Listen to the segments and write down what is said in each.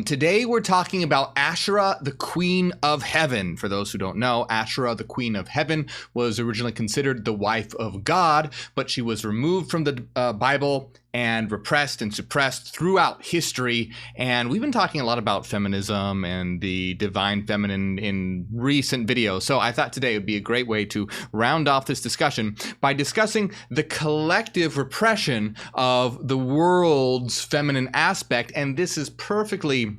Today we're talking about Asherah, the Queen of Heaven. For those who don't know, Asherah, the Queen of Heaven, was originally considered the wife of God, but she was removed from the Bible and repressed and suppressed throughout history. And we've been talking a lot about feminism and the divine feminine in recent videos. So I thought today would be a great way to round off this discussion by discussing the collective repression of the world's feminine aspect. And this is perfectly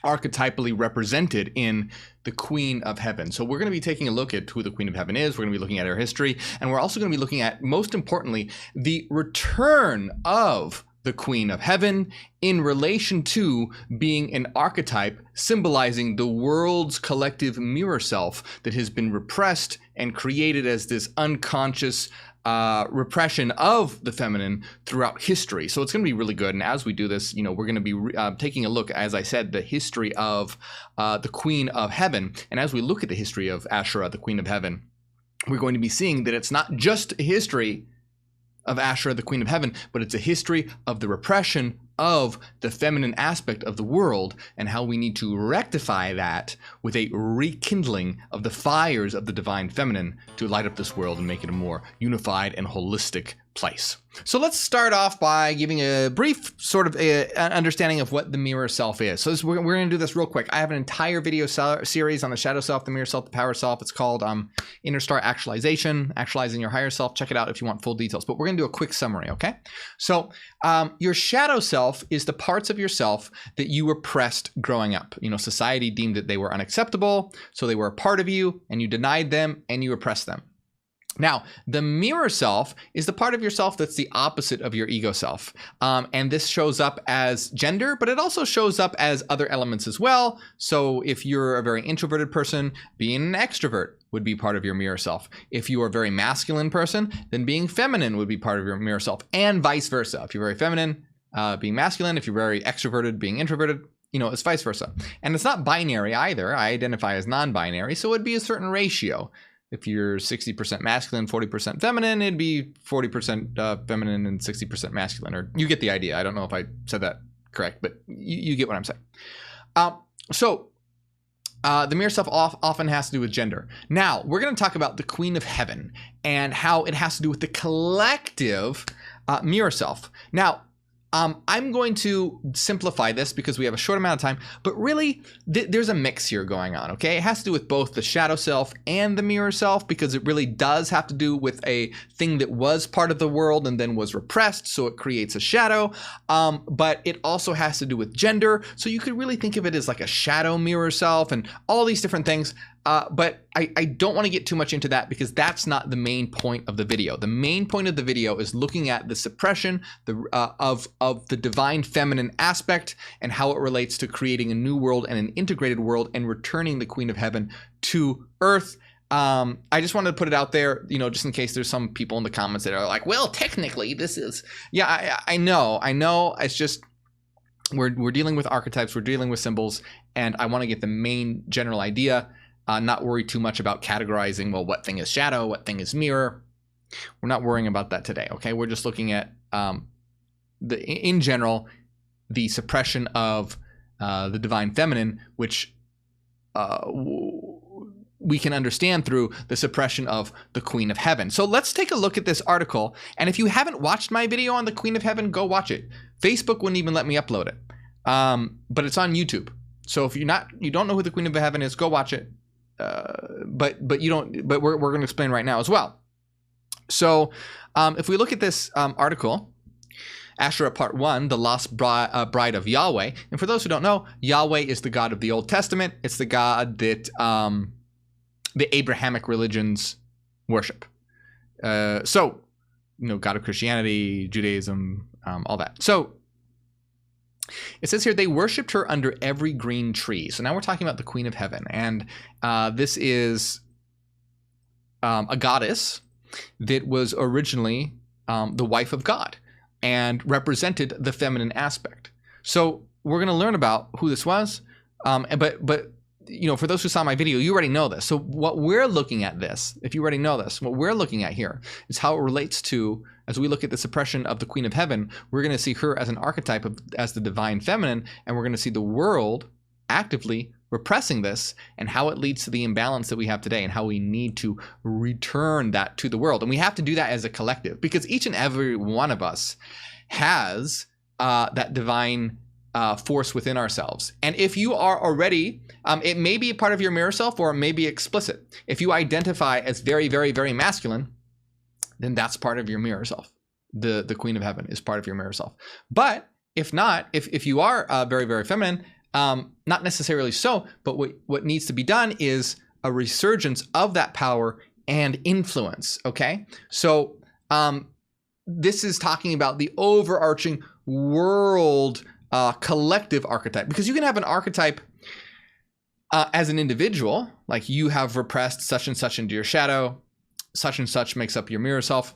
archetypally represented in the Queen of Heaven. So we're going to be taking a look at who the Queen of Heaven is. We're going to be looking at her history, and we're also going to be looking at, most importantly, the return of the Queen of Heaven in relation to being an archetype symbolizing the world's collective mirror self that has been repressed and created as this unconscious repression of the feminine throughout history. So it's going to be really good. And as we do this, we're going to be taking a look, as I said, the history of the Queen of Heaven. And as we look at the history of Asherah, the Queen of Heaven, we're going to be seeing that it's not just a history of Asherah, the Queen of Heaven, but it's a history of the repression of the feminine aspect of the world and how we need to rectify that with a rekindling of the fires of the divine feminine to light up this world and make it a more unified and holistic place. So let's start off by giving a brief sort of understanding of what the mirror self is. So we're going to do this real quick. I have an entire video series on the shadow self, the mirror self, the power self. It's called Inner Star Actualization, Actualizing Your Higher Self. Check it out if you want full details, but we're going to do a quick summary, okay? So your shadow self is the parts of yourself that you repressed growing up. Society deemed that they were unacceptable, so they were a part of you, and you denied them, and you repressed them. Now, the mirror self is the part of yourself that's the opposite of your ego self. And this shows up as gender, but it also shows up as other elements as well. So if you're a very introverted person, being an extrovert would be part of your mirror self. If you are a very masculine person, then being feminine would be part of your mirror self, and vice versa. If you're very feminine, being masculine. If you're very extroverted, being introverted, it's vice versa. And it's not binary either. I identify as non-binary, so it'd be a certain ratio. If you're 60% masculine, 40% feminine, it'd be 40% feminine and 60% masculine. Or you get the idea. I don't know if I said that correct, but you get what I'm saying. The mirror self often has to do with gender. Now, we're going to talk about the Queen of Heaven and how it has to do with the collective mirror self. Now, I'm going to simplify this because we have a short amount of time, but really there's a mix here going on, okay? It has to do with both the shadow self and the mirror self because it really does have to do with a thing that was part of the world and then was repressed, so it creates a shadow, but it also has to do with gender, so you could really think of it as like a shadow mirror self and all these different things. But I don't want to get too much into that because that's not the main point of the video. The main point of the video is looking at the suppression of the divine feminine aspect and how it relates to creating a new world and an integrated world and returning the Queen of Heaven to Earth. I just wanted to put it out there, just in case there's some people in the comments that are like, well, technically this is, yeah, I know. It's just, we're dealing with archetypes, we're dealing with symbols, and I want to get the main general idea. Not worry too much about categorizing, well, what thing is shadow, what thing is mirror. We're not worrying about that today, okay? We're just looking at, in general, the suppression of the divine feminine, which we can understand through the suppression of the Queen of Heaven. So let's take a look at this article. And if you haven't watched my video on the Queen of Heaven, go watch it. Facebook wouldn't even let me upload it, but it's on YouTube. So if you don't know who the Queen of Heaven is, go watch it. But we're going to explain right now as well. So if we look at this article, Asherah Part 1, the lost bride of Yahweh. And for those who don't know, Yahweh is the God of the Old Testament. It's the God that the Abrahamic religions worship. God of Christianity, Judaism, all that. So it says here, they worshipped her under every green tree. So now we're talking about the Queen of Heaven. And this is a goddess that was originally the wife of God and represented the feminine aspect. So we're going to learn about who this was. But for those who saw my video, you already know this. So what we're looking at this, if you already know this, what we're looking at here is how it relates to, as we look at the suppression of the Queen of Heaven, we're going to see her as an archetype as the divine feminine, and we're going to see the world actively repressing this and how it leads to the imbalance that we have today and how we need to return that to the world. And we have to do that as a collective, because each and every one of us has that divine force within ourselves. And if you are already, it may be a part of your mirror self or it may be explicit. If you identify as very, very, very masculine, then that's part of your mirror self. The Queen of Heaven is part of your mirror self. But if not, if you are very, very feminine, not necessarily so, but what needs to be done is a resurgence of that power and influence, okay? So this is talking about the overarching world collective archetype, because you can have an archetype as an individual, like you have repressed such and such into your shadow, such and such makes up your mirror self,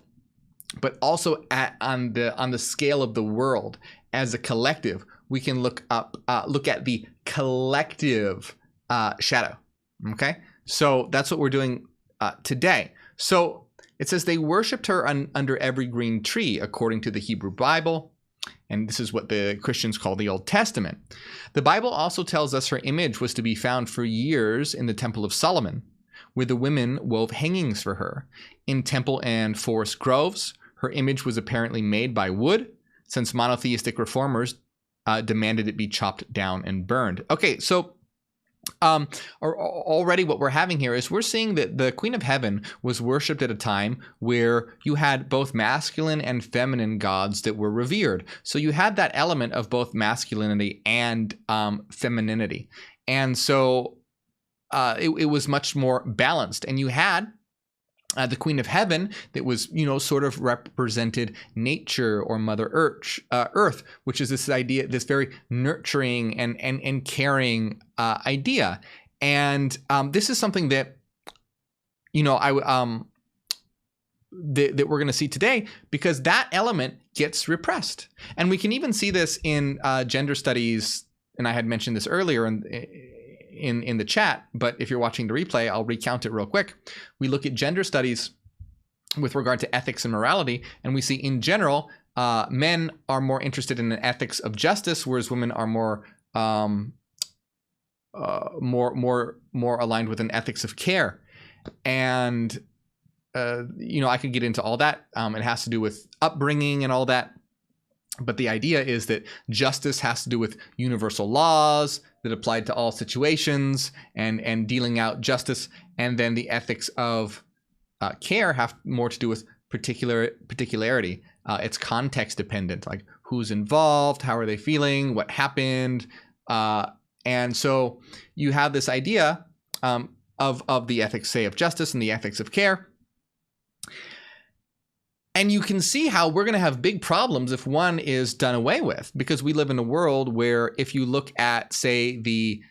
but also on the scale of the world as a collective, we can look at the collective shadow. Okay, so that's what we're doing today. So it says they worshipped her under every green tree, according to the Hebrew Bible. And this is what the Christians call the Old Testament. The Bible also tells us her image was to be found for years in the Temple of Solomon, where the women wove hangings for her. In temple and forest groves, her image was apparently made by wood, since monotheistic reformers demanded it be chopped down and burned. Okay, so already what we're having here is we're seeing that the Queen of Heaven was worshipped at a time where you had both masculine and feminine gods that were revered. So you had that element of both masculinity and femininity. And so it was much more balanced. And you had the Queen of Heaven that was, sort of represented nature or Mother Earth, which is this idea, this very nurturing and caring idea. And this is something that, that we're going to see today, because that element gets repressed. And we can even see this in gender studies. And I had mentioned this earlier in the chat, but if you're watching the replay, I'll recount it real quick. We look at gender studies with regard to ethics and morality, and we see in general, men are more interested in the ethics of justice, whereas women are more aligned with an ethics of care. And I could get into all that. It has to do with upbringing and all that. But the idea is that justice has to do with universal laws that applied to all situations and dealing out justice. And then the ethics of care have more to do with particularity. It's context dependent, like who's involved, how are they feeling, what happened. And so you have this idea of the ethics, say, of justice and the ethics of care. And you can see how we're going to have big problems if one is done away with, because we live in a world where if you look at, say, the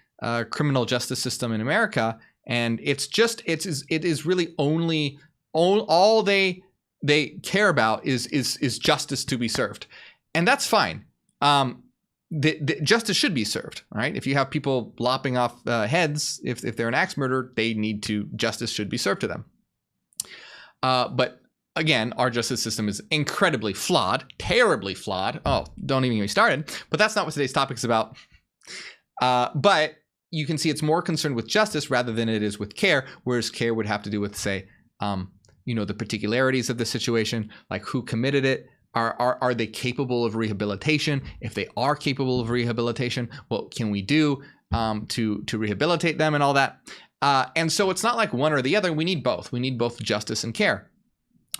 criminal justice system in America, and it is really only all they care about is justice to be served. And that's fine. The justice should be served, right? If you have people lopping off heads, if they're an axe murderer, justice should be served to them. But again, our justice system is incredibly flawed, terribly flawed. Oh, don't even get me started. But that's not what today's topic is about. But you can see it's more concerned with justice rather than it is with care, whereas care would have to do with, say, the particularities of the situation, like who committed it. Are they capable of rehabilitation? If they are capable of rehabilitation, what can we do to rehabilitate them and all that? And so it's not like one or the other. We need both. We need both justice and care.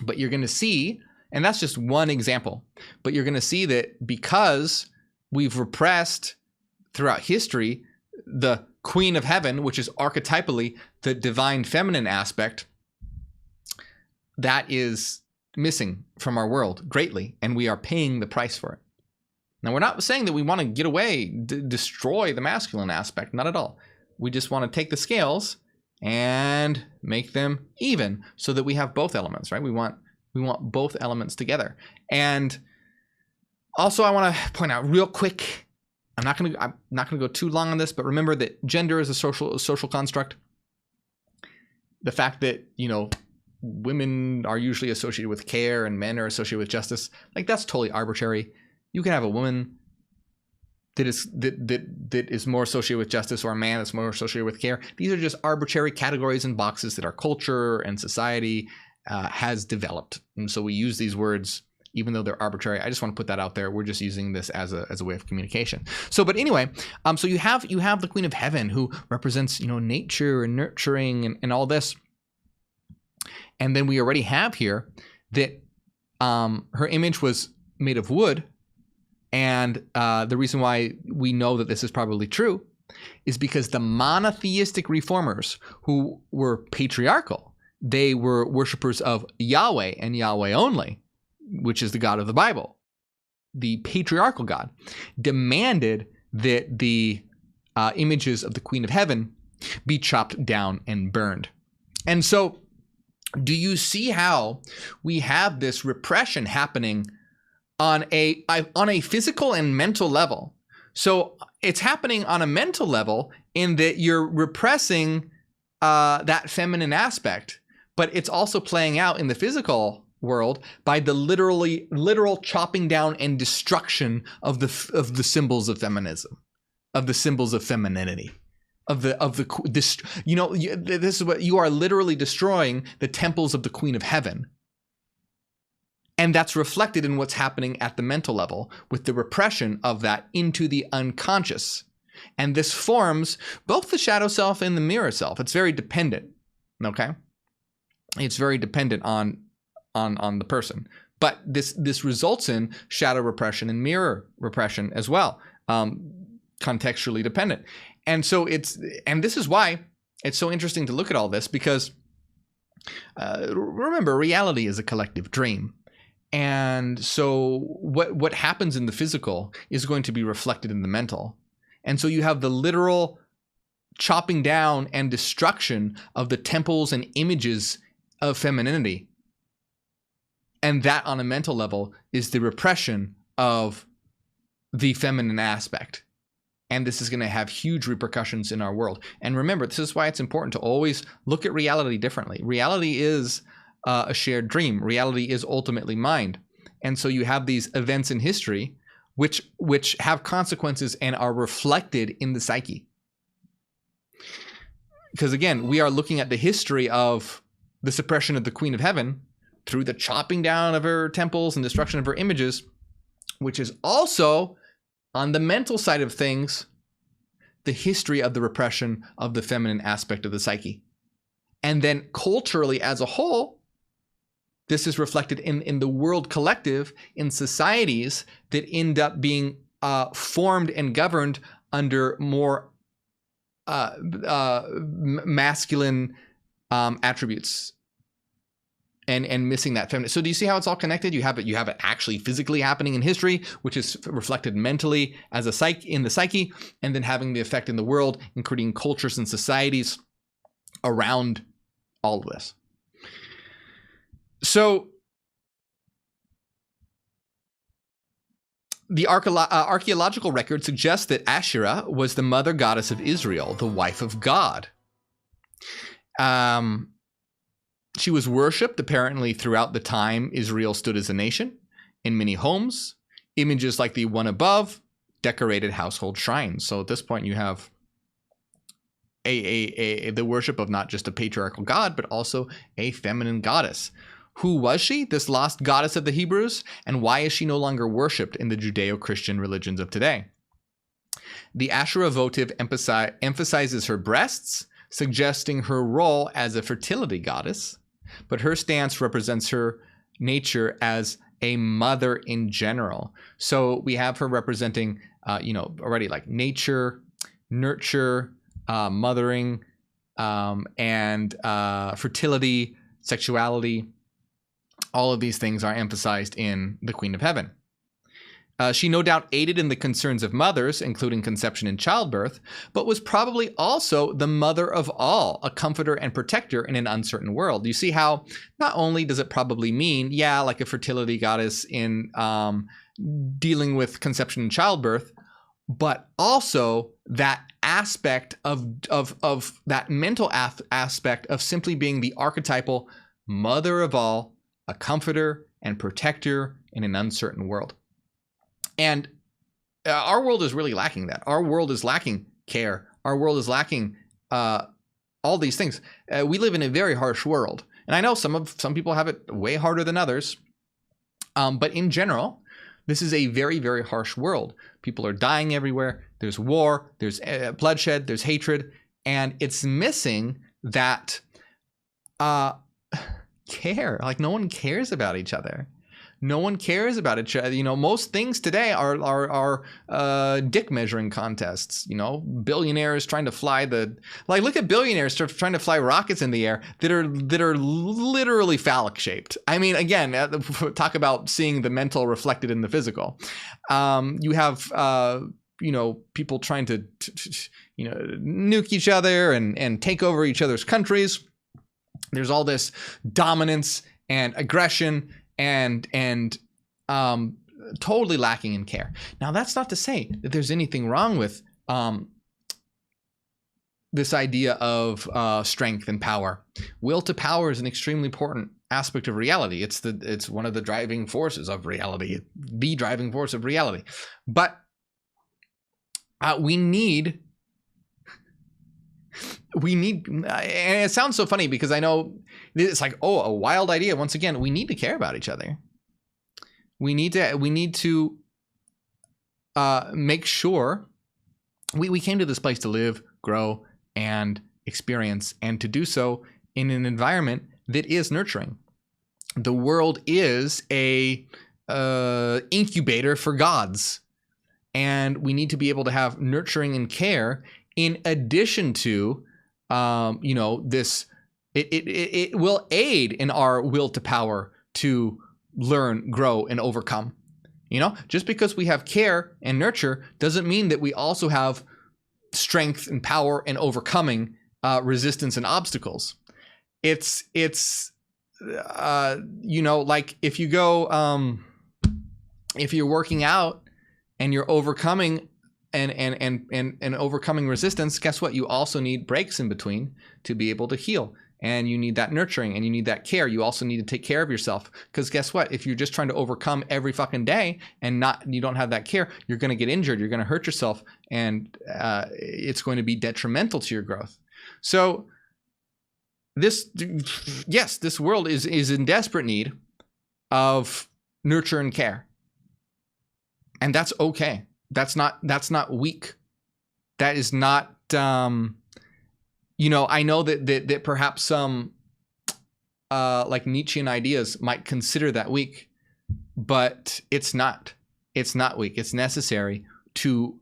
But you're going to see, and that's just one example, but you're going to see that because we've repressed throughout history the Queen of Heaven, which is archetypally the divine feminine aspect, that is missing from our world greatly, and we are paying the price for it. Now, we're not saying that we want to get away, destroy the masculine aspect, not at all. We just want to take the scales and make them even so that we have both elements, right? We want both elements together. And also, I want to point out real quick, I'm not gonna go too long on this, but remember that gender is a social construct. The fact that, you know, women are usually associated with care and men are associated with justice, like, that's totally arbitrary. You can have a woman that is more associated with justice, or a man that's more associated with care. These are just arbitrary categories and boxes that our culture and society has developed. And so we use these words even though they're arbitrary. I just want to put that out there. We're just using this as a way of communication. So, but anyway, so you have the Queen of Heaven, who represents, you know, nature and nurturing and all this. And then we already have here that her image was made of wood. And the reason why we know that this is probably true is because the monotheistic reformers, who were patriarchal, they were worshipers of Yahweh and Yahweh only, which is the God of the Bible. The patriarchal God demanded that the images of the Queen of Heaven be chopped down and burned. And so, do you see how we have this repression happening on a physical and mental level? So it's happening on a mental level in that you're repressing that feminine aspect, but it's also playing out in the physical world by the literal chopping down and destruction of the symbols of feminism, of the symbols of femininity, this is what you are literally destroying, the temples of the Queen of Heaven. And that's reflected in what's happening at the mental level with the repression of that into the unconscious. And this forms both the shadow self and the mirror self. It's very dependent, okay? It's very dependent on the person. But this results in shadow repression and mirror repression as well, contextually dependent. And so this is why it's so interesting to look at all this, because remember, reality is a collective dream. And so what happens in the physical is going to be reflected in the mental. And so you have the literal chopping down and destruction of the temples and images of femininity. And that on a mental level is the repression of the feminine aspect. And this is going to have huge repercussions in our world. And remember, this is why it's important to always look at reality differently. Reality is a shared dream. Reality is ultimately mind. And so you have these events in history which have consequences and are reflected in the psyche. Because again, we are looking at the history of the suppression of the Queen of Heaven through the chopping down of her temples and destruction of her images, which is also, on the mental side of things, the history of the repression of the feminine aspect of the psyche. And then culturally as a whole, this is reflected in the world collective, in societies that end up being formed and governed under more masculine attributes. And missing that feminine. So do you see how it's all connected? You have it actually physically happening in history, which is reflected mentally as in the psyche, and then having the effect in the world, including cultures and societies around all of this. So the archaeological record suggests that Asherah was the mother goddess of Israel, the wife of God. She was worshipped apparently throughout the time Israel stood as a nation. In many homes, images like the one above decorated household shrines. So at this point, you have the worship of not just a patriarchal god, but also a feminine goddess. Who was she, this lost goddess of the Hebrews, and why is she no longer worshipped in the Judeo-Christian religions of today? The Asherah votive emphasizes her breasts, suggesting her role as a fertility goddess, but her stance represents her nature as a mother in general. So we have her representing, already like nature, nurture, mothering, and fertility, sexuality. All of these things are emphasized in the Queen of Heaven. She no doubt aided in the concerns of mothers, including conception and childbirth, but was probably also the mother of all, a comforter and protector in an uncertain world. You see how not only does it probably mean, like a fertility goddess in dealing with conception and childbirth, but also that aspect of that mental aspect of simply being the archetypal mother of all, a comforter and protector in an uncertain world. And our world is really lacking that. Our world is lacking care. Our world is lacking all these things. We live in a very harsh world. And I know some people have it way harder than others. But in general, this is a very, very harsh world. People are dying everywhere. There's war, there's bloodshed, there's hatred, and it's missing that care. Like, no one cares about each other. No one cares about each other. You know, most things today are dick measuring contests. You know, billionaires trying to fly look at billionaires trying to fly rockets in the air that are literally phallic shaped. I mean, again, talk about seeing the mental reflected in the physical. You have people trying to nuke each other and take over each other's countries. There's all this dominance and aggression and totally lacking in care. Now, that's not to say that there's anything wrong with this idea of strength and power. Will to power is an extremely important aspect of reality. It's one of the driving forces of reality, the driving force of reality. But we need, and it sounds so funny because I know it's like, oh, a wild idea. Once again, we need to care about each other. We need to make sure we came to this place to live, grow, and experience, and to do so in an environment that is nurturing. The world is a incubator for gods, and we need to be able to have nurturing and care in addition to this. It will aid in our will to power to learn, grow, and overcome. You know, just because we have care and nurture doesn't mean that we also have strength and power and overcoming resistance and obstacles. It's like if you go, if you're working out and you're overcoming and overcoming resistance, guess what? You also need breaks in between to be able to heal. And you need that nurturing and you need that care. You also need to take care of yourself, because guess what? If you're just trying to overcome every fucking day and you don't have that care, you're going to get injured. You're going to hurt yourself, and it's going to be detrimental to your growth. So this world is in desperate need of nurture and care, and that's okay. That's not weak. That is not. I know that perhaps some like Nietzschean ideas might consider that weak, but it's not. It's not weak. It's necessary to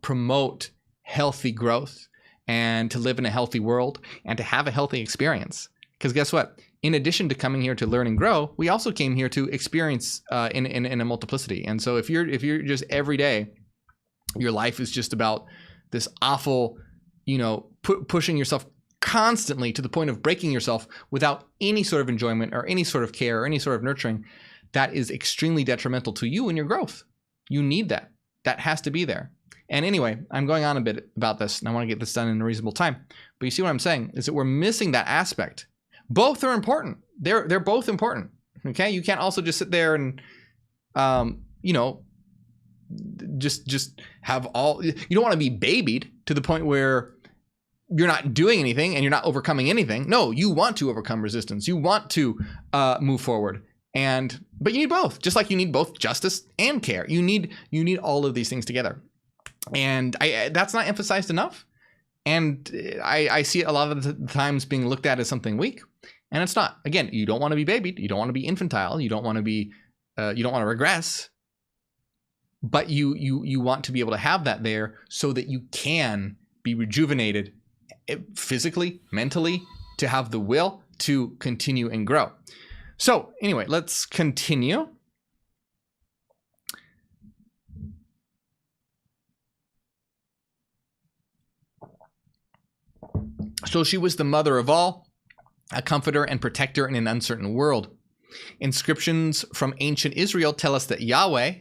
promote healthy growth and to live in a healthy world and to have a healthy experience. Because guess what? In addition to coming here to learn and grow, we also came here to experience in a multiplicity. And so if you're just every day, your life is just about this awful, pushing yourself constantly to the point of breaking yourself without any sort of enjoyment or any sort of care or any sort of nurturing, that is extremely detrimental to you and your growth. You need that. That has to be there. And anyway, I'm going on a bit about this, and I want to get this done in a reasonable time. But you see what I'm saying is that we're missing that aspect. Both are important. They're both important. Okay, you can't also just sit there and just have all. You don't want to be babied to the point where you're not doing anything and you're not overcoming anything. No, you want to overcome resistance. You want to move forward. But you need both, just like you need both justice and care. You need all of these things together. And that's not emphasized enough. And I see it a lot of the times being looked at as something weak, and it's not. Again, you don't want to be babied. You don't want to be infantile. You don't want to be. You don't want to regress. But you want to be able to have that there so that you can be rejuvenated physically, mentally, to have the will to continue and grow. So anyway, let's continue. So she was the mother of all, a comforter and protector in an uncertain world. Inscriptions from ancient Israel tell us that Yahweh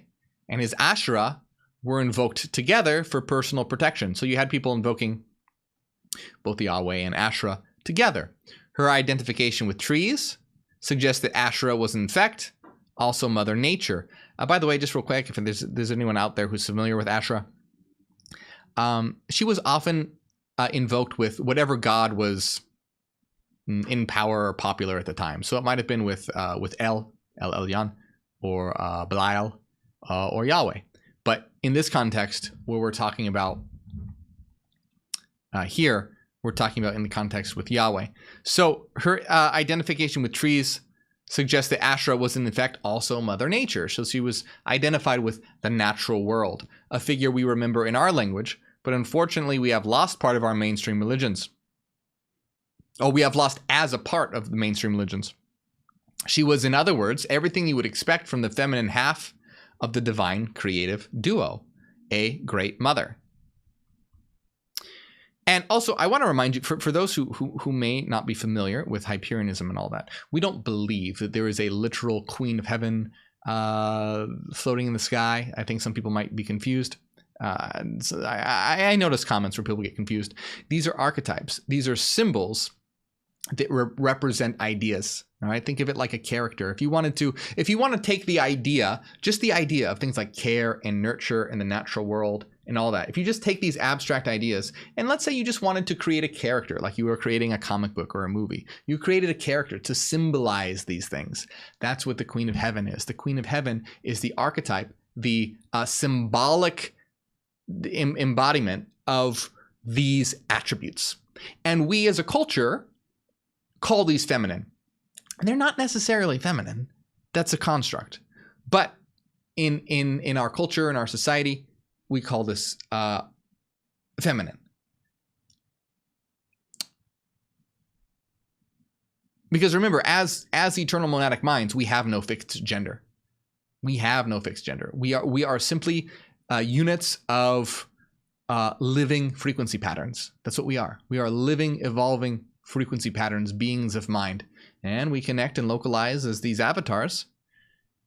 and his Asherah were invoked together for personal protection. So you had people invoking both Yahweh and Asherah together. Her identification with trees suggests that Asherah was in fact also Mother Nature. By the way, just real quick, if there's anyone out there who's familiar with Asherah, she was often invoked with whatever god was in power or popular at the time. So it might have been with El Elyon, or Belial, or Yahweh. But in this context, where we're talking about here, we're talking about in the context with Yahweh. So her identification with trees suggests that Asherah was in fact also Mother Nature. So she was identified with the natural world, a figure we remember in our language, but unfortunately we have lost part of our mainstream religions. Oh, we have lost as a part of the mainstream religions. She was, in other words, everything you would expect from the feminine half of the divine creative duo, a great mother. And also, I want to remind you, for those who may not be familiar with Hyperianism and all that, we don't believe that there is a literal Queen of Heaven floating in the sky. I think some people might be confused. So I notice comments where people get confused. These are archetypes. These are symbols that represent ideas. All right, think of it like a character. If you want to take the idea, just the idea of things like care and nurture and the natural world and all that, if you just take these abstract ideas, and let's say you just wanted to create a character, like you were creating a comic book or a movie, you created a character to symbolize these things. That's what the Queen of Heaven is. The Queen of Heaven is the archetype, the symbolic embodiment of these attributes. And we as a culture call these feminine. And they're not necessarily feminine. That's a construct. But in our culture, in our society, we call this feminine. Because remember, as eternal monadic minds, we have no fixed gender. We have no fixed gender. We are simply units of living frequency patterns. That's what we are. We are living, evolving frequency patterns, beings of mind. And we connect and localize as these avatars.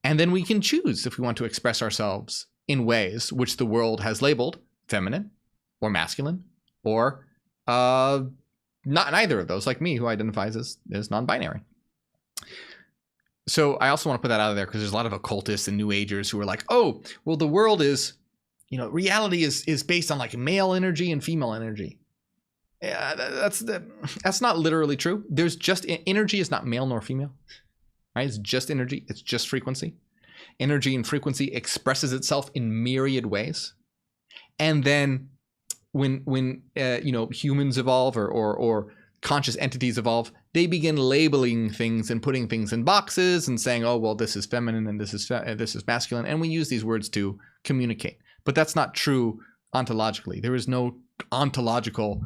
And then we can choose if we want to express ourselves in ways which the world has labeled feminine or masculine, or not neither of those, like me, who identifies as non-binary. So I also want to put that out of there because there's a lot of occultists and new agers who are like, oh, well, the world is, reality is based on like male energy and female energy. Yeah, that's not literally true. There's just energy is not male nor female, right? It's just energy. It's just frequency. Energy and frequency expresses itself in myriad ways. And then when humans evolve or conscious entities evolve, they begin labeling things and putting things in boxes and saying, oh, well, this is feminine and this is masculine. And we use these words to communicate. But that's not true ontologically. There is no ontological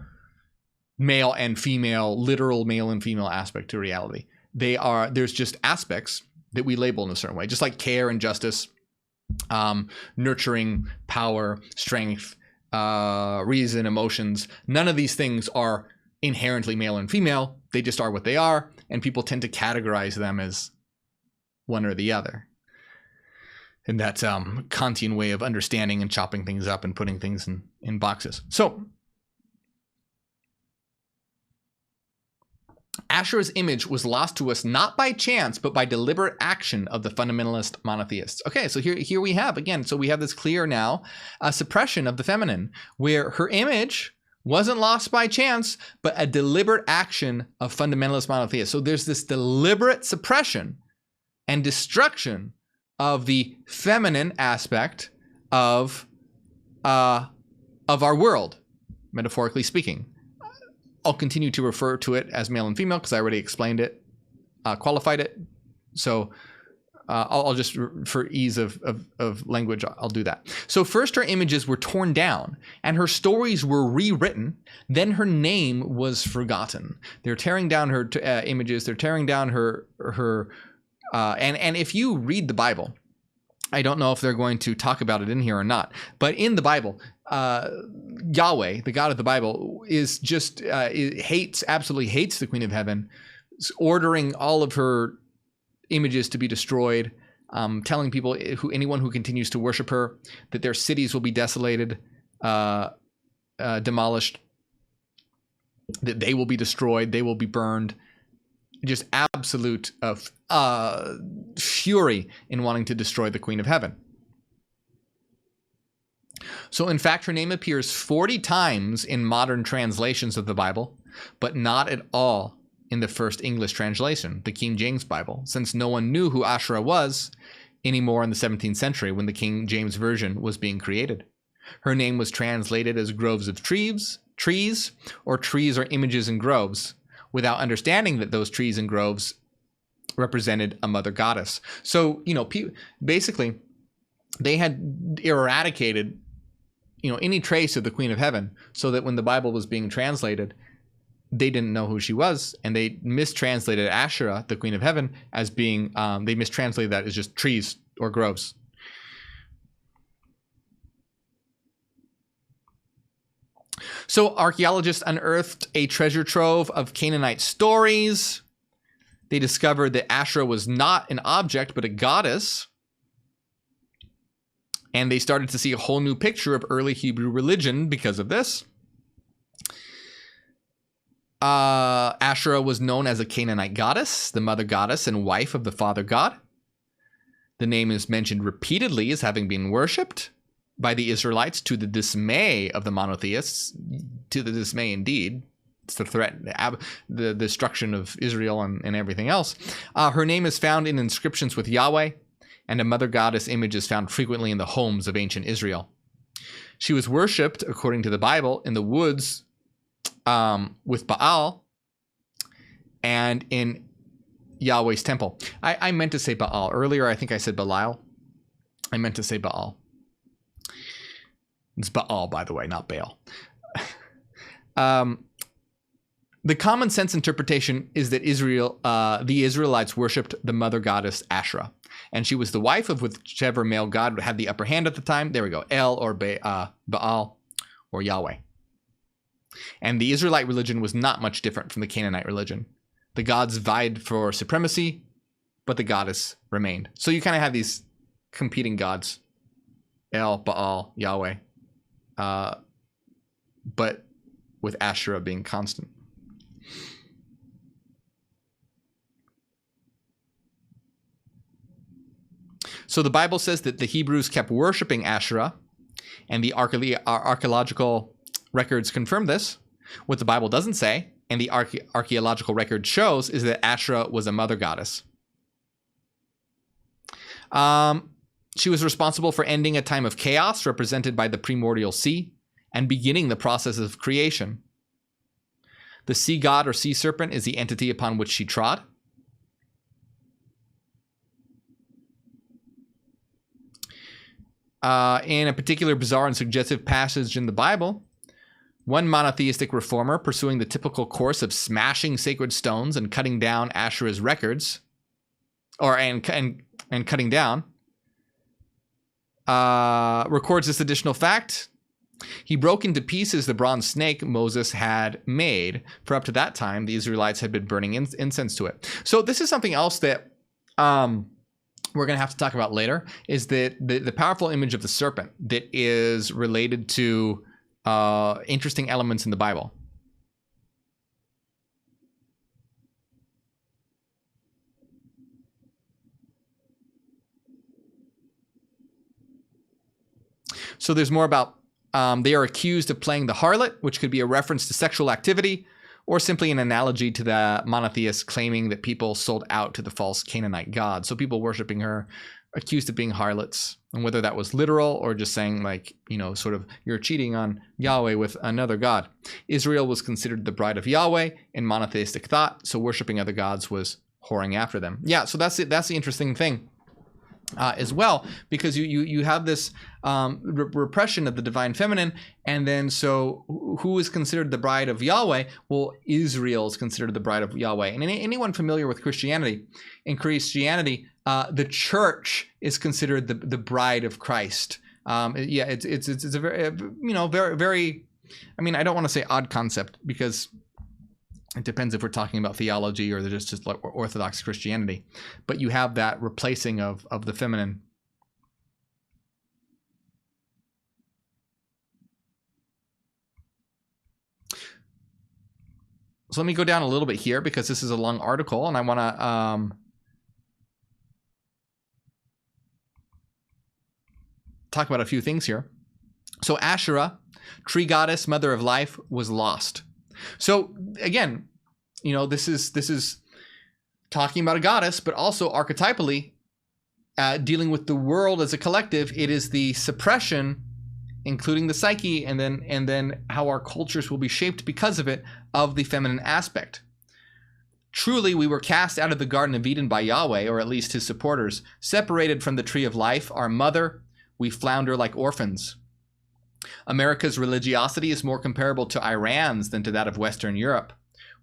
male and female, literal male and female aspect to reality. There's just aspects that we label in a certain way, just like care and justice, nurturing, power, strength, reason, emotions. None of these things are inherently male and female. They just are what they are, and people tend to categorize them as one or the other. And that's Kantian way of understanding and chopping things up and putting things in boxes. So Asherah's image was lost to us not by chance, but by deliberate action of the fundamentalist monotheists. Okay, so here we have, again, so we have this clear now suppression of the feminine, where her image wasn't lost by chance, but a deliberate action of fundamentalist monotheists. So there's this deliberate suppression and destruction of the feminine aspect of our world, metaphorically speaking. I'll continue to refer to it as male and female because I already explained it, qualified it. So I'll just, for ease of language, I'll do that. So first her images were torn down and her stories were rewritten. Then her name was forgotten. They're tearing down her images. They're tearing down her and if you read the Bible, I don't know if they're going to talk about it in here or not, but in the Bible, Yahweh, the God of the Bible, is just absolutely hates the Queen of Heaven, ordering all of her images to be destroyed, telling people, anyone who continues to worship her, that their cities will be desolated, demolished, that they will be destroyed, they will be burned. Just absolute fury in wanting to destroy the Queen of Heaven. So in fact, her name appears 40 times in modern translations of the Bible, but not at all in the first English translation, the King James Bible, since no one knew who Asherah was anymore in the 17th century when the King James Version was being created. Her name was translated as groves of trees, or trees or images in groves, without understanding that those trees and groves represented a mother goddess. So, basically, they had eradicated, any trace of the Queen of Heaven, so that when the Bible was being translated, they didn't know who she was, and they mistranslated Asherah, the Queen of Heaven, as being, they mistranslated that as just trees or groves. So archaeologists unearthed a treasure trove of Canaanite stories. They discovered that Asherah was not an object, but a goddess. And they started to see a whole new picture of early Hebrew religion because of this. Asherah was known as a Canaanite goddess, the mother goddess and wife of the father god. The name is mentioned repeatedly as having been worshipped by the Israelites, to the dismay of the monotheists, to the dismay indeed. It's the threat, the destruction of Israel and everything else. Her name is found in inscriptions with Yahweh, and a mother goddess image is found frequently in the homes of ancient Israel. She was worshipped, according to the Bible, in the woods with Baal and in Yahweh's temple. I meant to say Baal. Earlier, I think I said Belial. I meant to say Baal. It's Baal, by the way, not Baal. The common sense interpretation is that the Israelites worshipped the mother goddess Asherah, and she was the wife of whichever male god had the upper hand at the time. There we go, El or Baal or Yahweh. And the Israelite religion was not much different from the Canaanite religion. The gods vied for supremacy, but the goddess remained. So you kind of have these competing gods, El, Baal, Yahweh, but with Asherah being constant. So the Bible says that the Hebrews kept worshiping Asherah, and the archaeological records confirm this. What the Bible doesn't say, and the archaeological record shows, is that Asherah was a mother goddess. She was responsible for ending a time of chaos represented by the primordial sea and beginning the process of creation. The sea god or sea serpent is the entity upon which she trod. In a particular bizarre and suggestive passage in the Bible, one monotheistic reformer, pursuing the typical course of smashing sacred stones and cutting down Asherah's records, and cutting down, records this additional fact. He broke into pieces the bronze snake Moses had made. For up to that time, the Israelites had been burning incense to it. So this is something else that we're going to have to talk about later, is that the powerful image of the serpent that is related to interesting elements in the Bible. So there's more about they are accused of playing the harlot, which could be a reference to sexual activity, or simply an analogy to the monotheists claiming that people sold out to the false Canaanite god. So people worshiping her, accused of being harlots, and whether that was literal or just saying like, sort of, you're cheating on Yahweh with another god. Israel was considered the bride of Yahweh in monotheistic thought, so worshiping other gods was whoring after them. Yeah, so that's it. That's the interesting thing. As well, because you have this repression of the divine feminine, and then so who is considered the bride of Yahweh? Well, Israel is considered the bride of Yahweh. And anyone familiar with Christianity, in Christianity, the church is considered the bride of Christ. It's a very, very, I mean, I don't want to say odd concept, because It depends if we're talking about theology or just like Orthodox Christianity. But you have that replacing of the feminine. So let me go down a little bit here because this is a long article and I want to talk about a few things here. So Asherah, tree goddess, mother of life, was lost. So again, you know, this is talking about a goddess, but also archetypally dealing with the world as a collective. It is the suppression, including the psyche, and then how our cultures will be shaped because of it, of the feminine aspect. Truly, we were cast out of the Garden of Eden by Yahweh, or at least his supporters, separated from the tree of life, our mother. We flounder like orphans. America's religiosity is more comparable to Iran's than to that of Western Europe,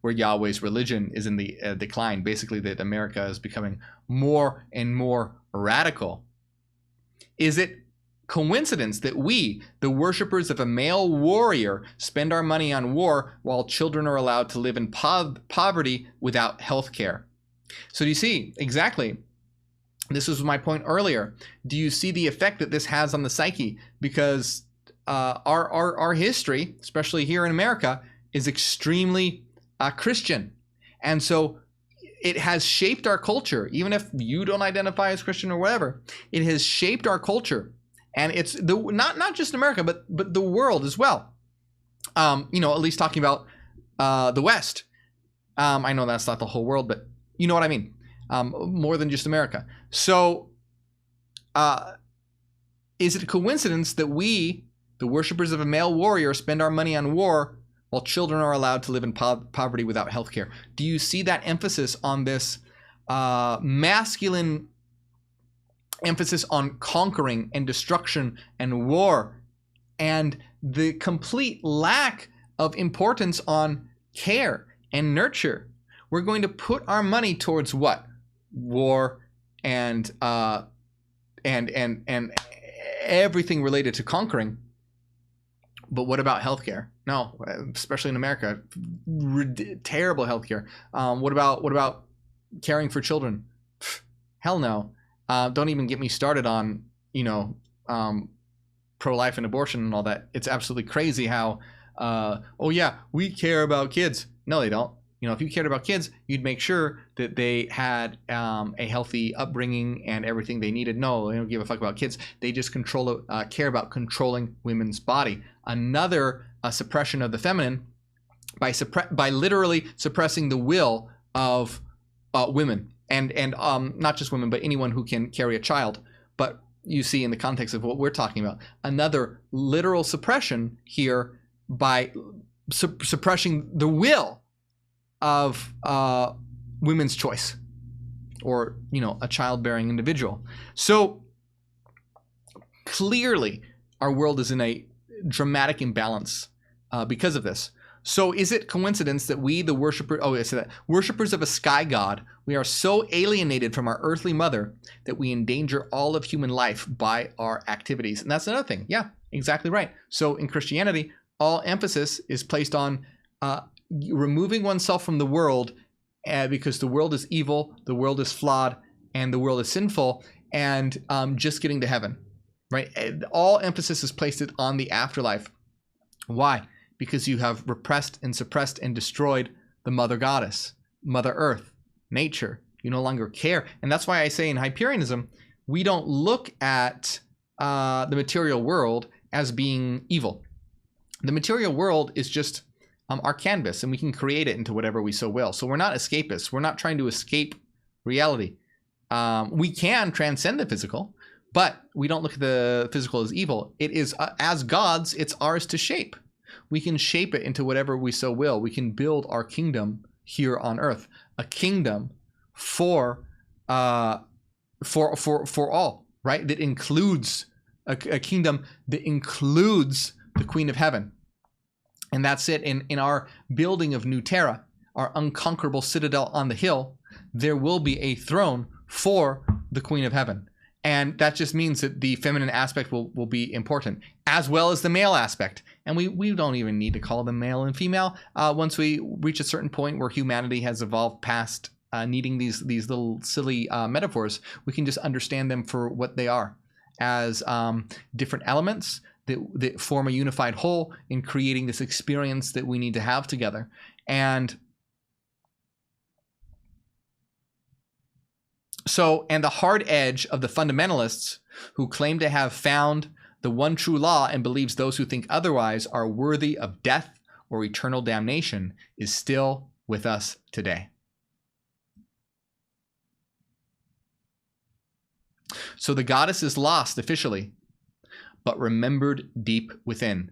where Yahweh's religion is in the decline. Basically, that America is becoming more and more radical. Is it coincidence that we, the worshippers of a male warrior, spend our money on war while children are allowed to live in poverty without health care? So do you see exactly? This was my point earlier. Do you see the effect that this has on the psyche? Because our history, especially here in America, is extremely Christian. And so it has shaped our culture. Even if you don't identify as Christian or whatever, it has shaped our culture. And it's not just America, but the world as well. You know, at least talking about the West. I know that's not the whole world, but you know what I mean. More than just America. So is it a coincidence that we, the worshippers of a male warrior, spend our money on war while children are allowed to live in poverty without health care? Do you see that emphasis on this masculine emphasis on conquering and destruction and war, and the complete lack of importance on care and nurture? We're going to put our money towards what? War and everything related to conquering. But what about healthcare? No, especially in America, terrible healthcare. What about caring for children? Hell no. Don't even get me started on, you know, pro-life and abortion and all that. It's absolutely crazy how, oh yeah, we care about kids. No, they don't. You know, if you cared about kids, you'd make sure that they had a healthy upbringing and everything they needed. No, they don't give a fuck about kids. They just care about controlling women's body. Another suppression of the feminine by literally suppressing the will of women. And not just women, but anyone who can carry a child. But you see, in the context of what we're talking about, another literal suppression here by suppressing the will of women's choice, or, you know, a childbearing individual. So clearly, our world is in a dramatic imbalance because of this. So is it coincidence that we, the worshippers of a sky god, we are so alienated from our earthly mother that we endanger all of human life by our activities? And that's another thing. Yeah, exactly right. So in Christianity, all emphasis is placed on removing oneself from the world because the world is evil, the world is flawed, and the world is sinful, and just getting to heaven, right? All emphasis is placed on the afterlife. Why? Because you have repressed and suppressed and destroyed the mother goddess, Mother Earth, nature. You no longer care. And that's why I say in Hyperianism, we don't look at the material world as being evil. The material world is just our canvas, and we can create it into whatever we so will. So we're not escapists. We're not trying to escape reality. We can transcend the physical, but we don't look at the physical as evil. It is, as gods, it's ours to shape. We can shape it into whatever we so will. We can build our kingdom here on earth, a kingdom for all, right? That includes a kingdom that includes the Queen of Heaven. And that's it. In our building of New Terra, our unconquerable citadel on the hill, there will be a throne for the Queen of Heaven. And that just means that the feminine aspect will be important, as well as the male aspect. And we don't even need to call them male and female. Once we reach a certain point where humanity has evolved past needing these little silly metaphors, we can just understand them for what they are, as different elements that form a unified whole in creating this experience that we need to have together. And the hard edge of the fundamentalists who claim to have found the one true law and believes those who think otherwise are worthy of death or eternal damnation is still with us today. So the goddess is lost officially, but remembered deep within.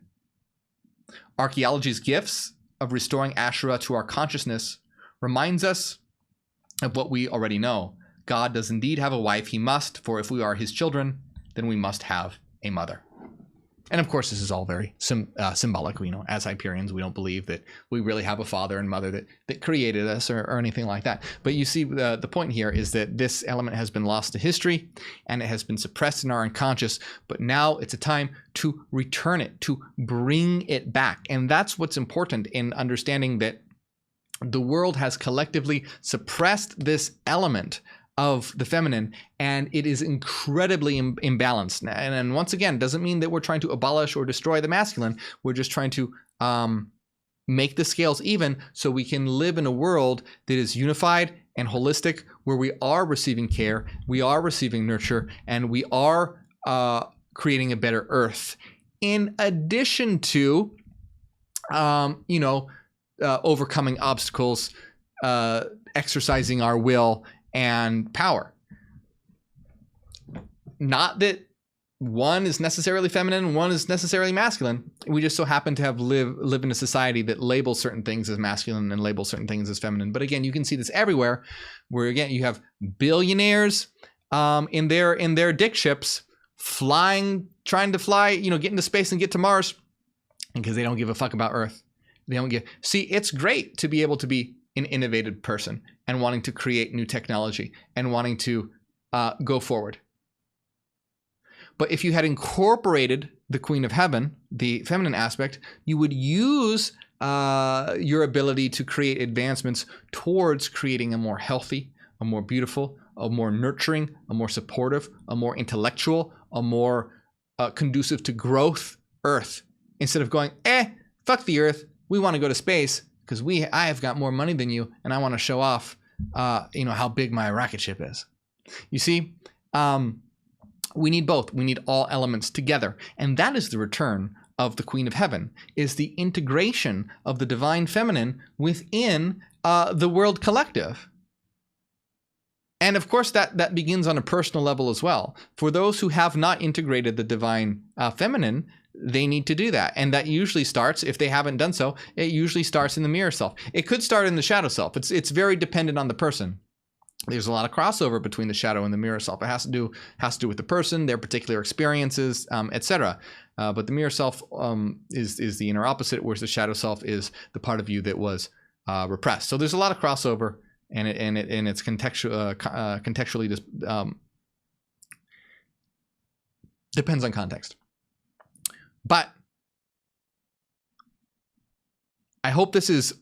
Archaeology's gifts of restoring Asherah to our consciousness reminds us of what we already know. God does indeed have a wife. He must, for if we are his children, then we must have a mother. And of course, this is all very symbolic. As Hyperions, we don't believe that we really have a father and mother that created us or anything like that. But you see, the point here is that this element has been lost to history and it has been suppressed in our unconscious. But now it's a time to return it, to bring it back. And that's what's important in understanding that the world has collectively suppressed this element of the feminine, and it is incredibly imbalanced. And once again, doesn't mean that we're trying to abolish or destroy the masculine. We're just trying to make the scales even so we can live in a world that is unified and holistic, where we are receiving care, we are receiving nurture, and we are creating a better earth. In addition to, overcoming obstacles, exercising our will and power. Not that one is necessarily feminine, one is necessarily masculine. We just so happen to have live in a society that labels certain things as masculine and labels certain things as feminine. But again, you can see this everywhere, where again you have billionaires in their dick ships trying to fly, get into space and get to Mars, because they don't give a fuck about Earth. See, it's great to be able to be an innovative person and wanting to create new technology and wanting to go forward. But if you had incorporated the Queen of Heaven, the feminine aspect, you would use your ability to create advancements towards creating a more healthy, a more beautiful, a more nurturing, a more supportive, a more intellectual, a more conducive to growth Earth. Instead of going, fuck the Earth, we want to go to space because I have got more money than you and I want to show off, how big my rocket ship is. You see, we need both. We need all elements together. And that is the return of the Queen of Heaven, is the integration of the divine feminine within the world collective. And of course, that begins on a personal level as well. For those who have not integrated the divine feminine, they need to do that. And that usually starts, if they haven't done so, it usually starts in the mirror self. It could start in the shadow self. It's very dependent on the person. There's a lot of crossover between the shadow and the mirror self. It has to do with the person, their particular experiences, etc. But the mirror self is the inner opposite, whereas the shadow self is the part of you that was repressed. So there's a lot of crossover, and it's contextually just depends on context. But I hope this is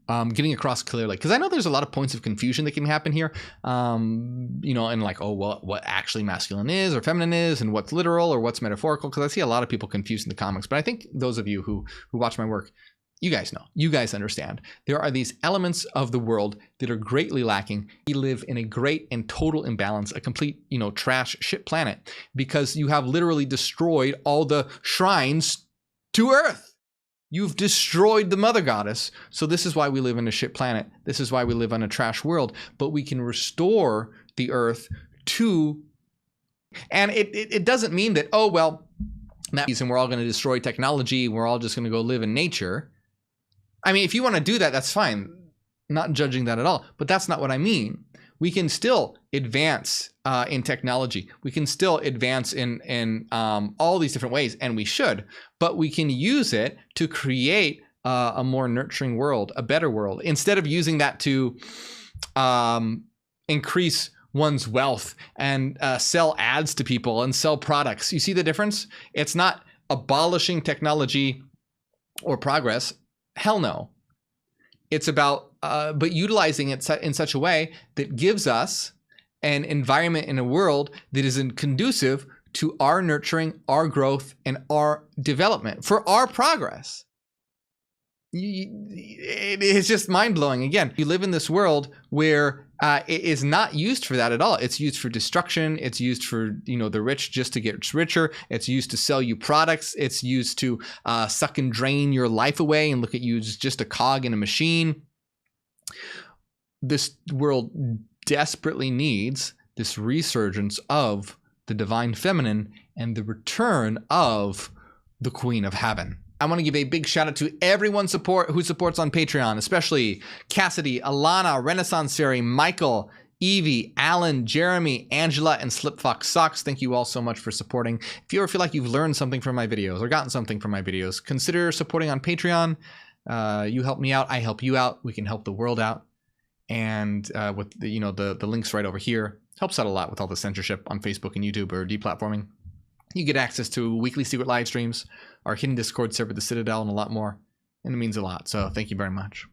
getting across clearly, because I know there's a lot of points of confusion that can happen here, and like, what actually masculine is or feminine is, and what's literal or what's metaphorical, because I see a lot of people confused in the comics. But I think those of you who watch my work, you guys know, you guys understand. There are these elements of the world that are greatly lacking. We live in a great and total imbalance, a complete, trash shit planet, because you have literally destroyed all the shrines to Earth. You've destroyed the mother goddess. So this is why we live in a shit planet. This is why we live on a trash world. But we can restore the Earth to, and it doesn't mean that, that reason we're all going to destroy technology. We're all just going to go live in nature. I mean, if you want to do that, that's fine. Not judging that at all. But that's not what I mean. We can still advance in technology. We can still advance in all these different ways, and we should. But we can use it to create a more nurturing world, a better world, instead of using that to increase one's wealth and sell ads to people and sell products. You see the difference? It's not abolishing technology or progress. Hell no. It's about but utilizing it in such a way that gives us an environment in a world that is conducive to our nurturing, our growth, and our development, for our progress. It is just mind-blowing. Again, you live in this world where it is not used for that at all. It's used for destruction. It's used for, the rich just to get richer. It's used to sell you products. It's used to suck and drain your life away and look at you as just a cog in a machine. This world desperately needs this resurgence of the divine feminine and the return of the Queen of Heaven. I want to give a big shout out to everyone who supports on Patreon, especially Cassidy, Alana, Renaissance Fairy, Michael, Evie, Alan, Jeremy, Angela, and Slipfox Socks. Thank you all so much for supporting. If you ever feel like you've learned something from my videos or gotten something from my videos, consider supporting on Patreon. You help me out, I help you out. We can help the world out. And with the links right over here, helps out a lot with all the censorship on Facebook and YouTube or deplatforming. You get access to weekly secret live streams, our hidden Discord server, the Citadel, and a lot more. And it means a lot. So thank you very much.